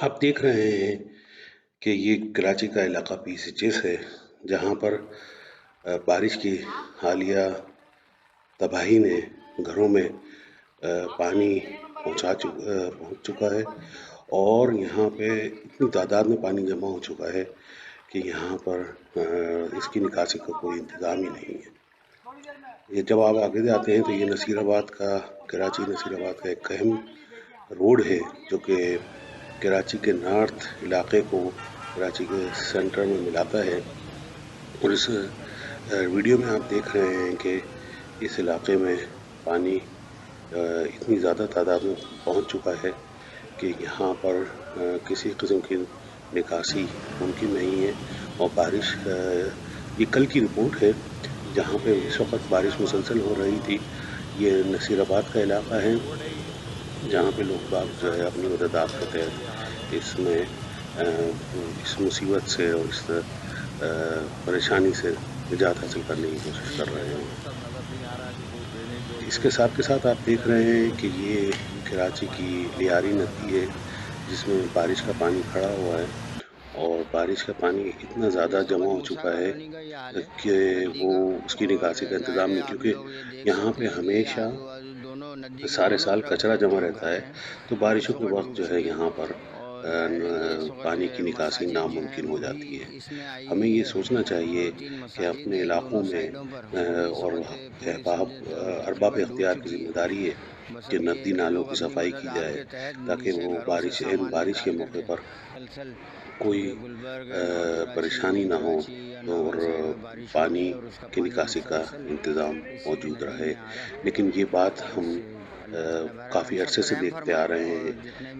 آپ دیکھ رہے ہیں کہ یہ کراچی کا علاقہ PCGs ہے، جہاں پر بارش کی حالیہ تباہی نے گھروں میں پانی پہنچ چکا ہے، اور یہاں پہ اتنی تعداد میں پانی جمع ہو چکا ہے کہ یہاں پر اس کی نکاسی کا کوئی انتظام ہی نہیں ہے۔ یہ جب آپ آگے جاتے ہیں تو یہ کراچی نصیر آباد کا ایک اہم روڈ ہے، جو کہ کراچی کے نارتھ علاقے کو کراچی کے سینٹر میں ملاتا ہے۔ اور اس ویڈیو میں آپ دیکھ رہے ہیں کہ اس علاقے میں پانی اتنی زیادہ تعداد میں پہنچ چکا ہے کہ یہاں پر کسی قسم کی نکاسی ممکن نہیں ہے۔ اور بارش یہ کل کی رپورٹ ہے، جہاں پہ اس وقت بارش مسلسل ہو رہی تھی۔ یہ نصیر آباد کا علاقہ ہے، جہاں پہ لوگ باغ جو ہے اپنی مددات کے تحت اس مصیبت سے اور اس پریشانی سے نجات حاصل کرنے کی کوشش کر رہے ہیں۔ اس کے ساتھ آپ دیکھ رہے ہیں کہ یہ کراچی کی لیاری ندی ہے، جس میں بارش کا پانی کھڑا ہوا ہے، اور بارش کا پانی اتنا زیادہ جمع ہو چکا ہے کہ وہ اس کی نکاسی کا انتظام نہیں، کیونکہ یہاں پہ ہمیشہ سارے سال کچرا جمع رہتا ہے، تو بارشوں کے وقت جو ہے یہاں پر پانی کی نکاسی ناممکن ہو جاتی ہے۔ ہمیں یہ سوچنا چاہیے کہ اپنے علاقوں میں اور ارباب اختیار کی ذمہ داری ہے کہ ندی نالوں کی صفائی کی جائے، تاکہ وہ بارش کے موقع پر کوئی پریشانی نہ ہو اور پانی کی نکاسی کا انتظام موجود رہے۔ لیکن یہ بات ہم کافی عرصے سے دیکھتے آ رہے ہیں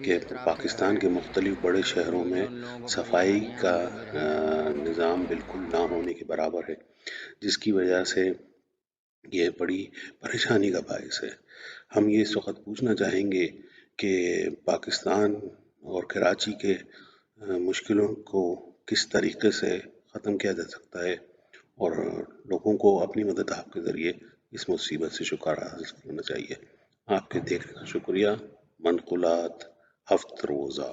کہ پاکستان کے مختلف بڑے شہروں میں صفائی کا نظام بالکل نہ ہونے کے برابر ہے، جس کی وجہ سے یہ بڑی پریشانی کا باعث ہے۔ ہم یہ اس وقت پوچھنا چاہیں گے کہ پاکستان اور کراچی کے مشکلوں کو کس طریقے سے ختم کیا جا سکتا ہے، اور لوگوں کو اپنی مدد آپ کے ذریعے اس مصیبت سے چھٹکارا حاصل کرنا چاہیے۔ آپ کے دیکھنے کا شکریہ۔ منقولات ہفت روزہ۔